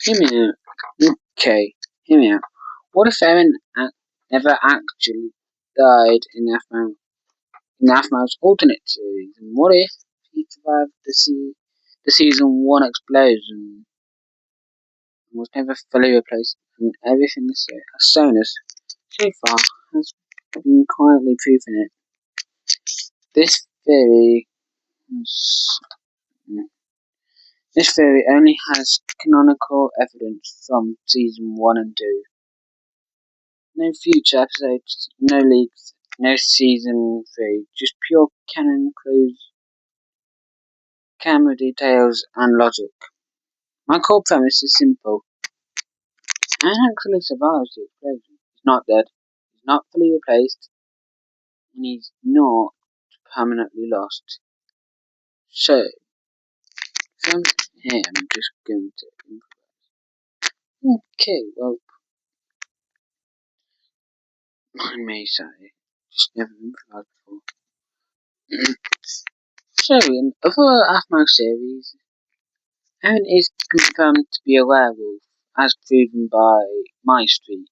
Hear me out. Okay, hear me out. What if Eren never actually died in Aphmau's alternate series? And what if he survived the season 1 explosion and was never fully replaced, and everything has shown us so far has been quietly proven it? This theory is This theory only has canonical evidence from season 1 and 2. No future episodes, no leaks, no season 3, just pure canon clues, camera details, and logic. My core premise is simple. Aaron actually survives the explosion. He's not dead, he's not fully replaced, and he's not permanently lost. So, from here I'm just going to improvise. Okay, well, I may say, just never improvised before. So, in other Aphmau series, Aaron is confirmed to be a werewolf, as proven by My Street.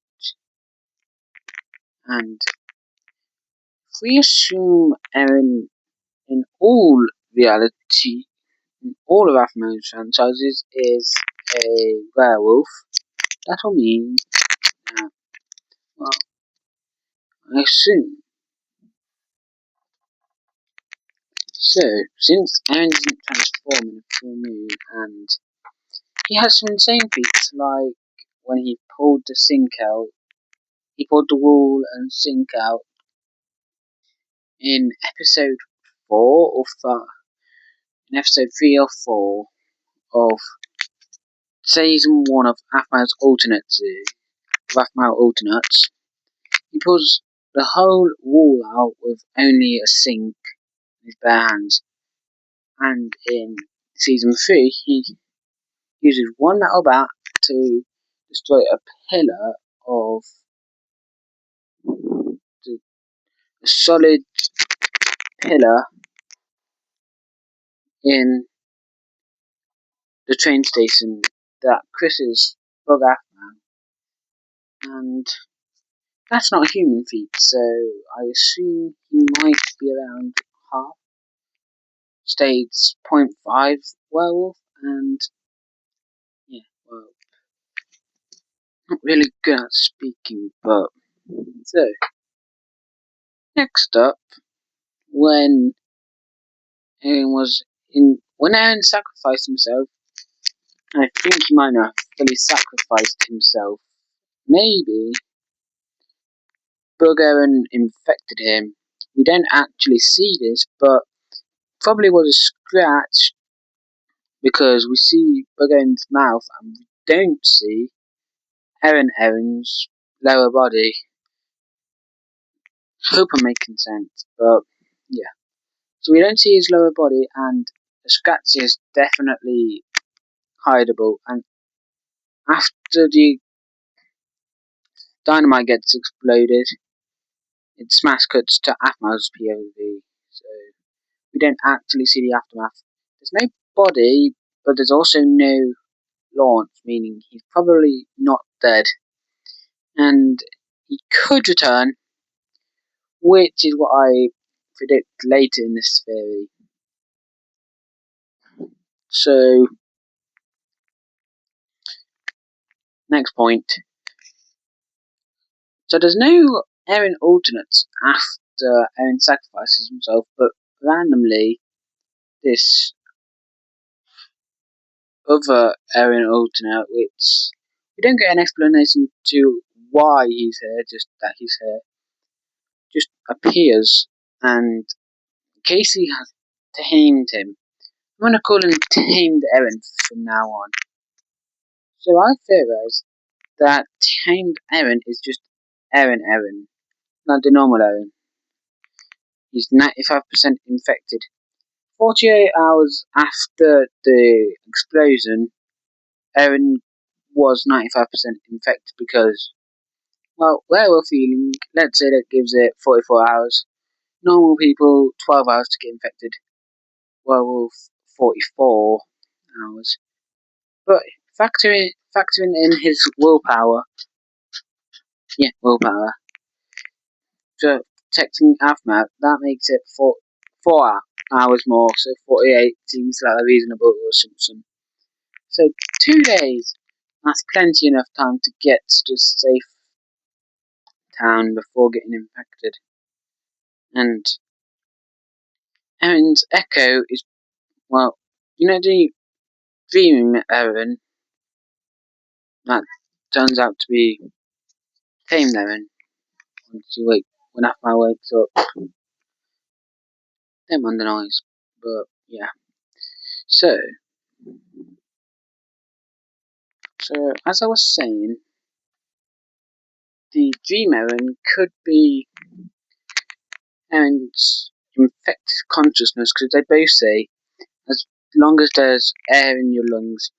And if we assume Aaron in all reality, in all of Aphmau's franchises, is a werewolf, that'll mean that, well, I assume. So, since Aaron doesn't transform in a full moon, and he has some insane feats, like when he pulled the sink out, he pulled the wall and sink out in episode 4 or 5, in episode 3 or 4 of season 1 of Aphmau's Alternate series, Aphmau Alternates. He pulls the whole wall out with only a sink in his bare hands. And in season 3, he uses one metal bat to destroy a pillar of a solid pillar in the train station that Chris's bug Aphmau. And that's not a human feat, so I assume he might be around half stage 0.5 werewolf, and yeah, well, not really good at speaking, but so next up, when when Eren sacrificed himself, and I think he might not have fully sacrificed himself. Maybe Bug Eren infected him. We don't actually see this, but probably was a scratch because we see Bug Eren's mouth and we don't see Eren's lower body. I hope I'm making sense, but yeah. So we don't see his lower body, and the scratch is definitely hideable. And after the dynamite gets exploded, it smash cuts to Aphmau's POV, so we don't actually see the aftermath. There's no body, but there's also no launch, meaning he's probably not dead. And he could return, which is what I predict later in this theory. So, next point. So there's no Eren alternates after Eren sacrifices himself, but randomly this other Eren alternate, which we don't get an explanation to why he's here, just that he's here, just appears, and Casey has tamed him. I'm gonna call him Tamed Eren from now on. So I theorize that Tamed Eren is just Eren, not the normal Eren. He's 95% infected. 48 hours after the explosion, Eren was 95% infected because, well, werewolf healing, let's say that gives it 44 hours. Normal people, 12 hours to get infected. Werewolf, 44 hours. But factor factoring in his willpower. Yeah, willpower. So protecting Aftermath, that makes it 4 hours more, so 48 seems like a reasonable assumption. So 2 days, that's plenty enough time to get to the safe town before getting infected. And Eren's echo is, well, you know the dreaming Eren, that turns out to be tamed Eren. When Aftermath wakes up, don't mind the noise, but yeah. So as I was saying, the dream Eren could be Eren's infected consciousness, because they both say, as long as there's air in your lungs.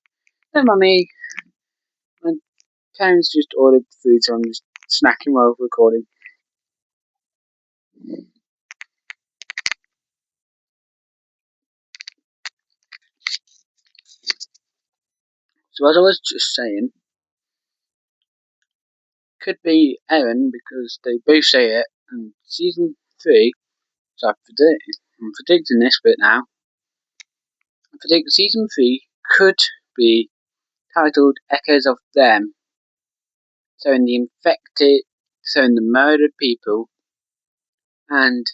No, mummy, my parents just ordered food, so I'm just snacking while recording. So as I was just saying, could be Eren, because they both say it, and season 3, so I'm predicting this bit now. I predict season 3 could be titled Echoes of Them, showing the infected, showing the murdered people, and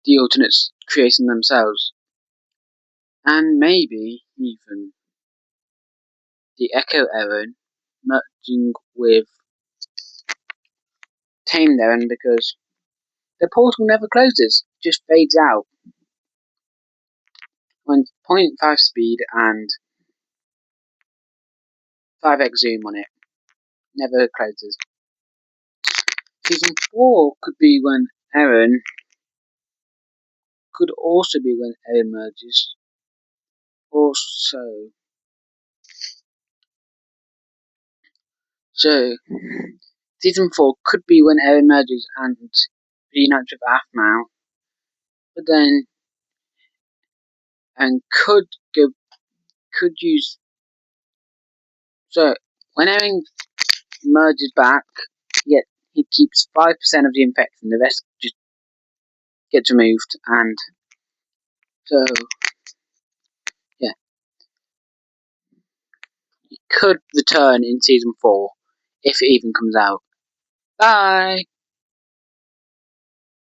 the alternates creating themselves, and maybe even the Echo Eren merging with Tamed Eren, because the portal never closes, just fades out on 0.5 speed and 5x zoom on it, never closes. Season 4 could be when Eren, could also be when Eren merges. Also, so season 4 could be when Eren merges and reunites with Aphmau, but then and could use, so when Eren merges back, yet he keeps 5% of the infection, the rest just gets removed, and so yeah, he could return in season 4 if it even comes out. Bye.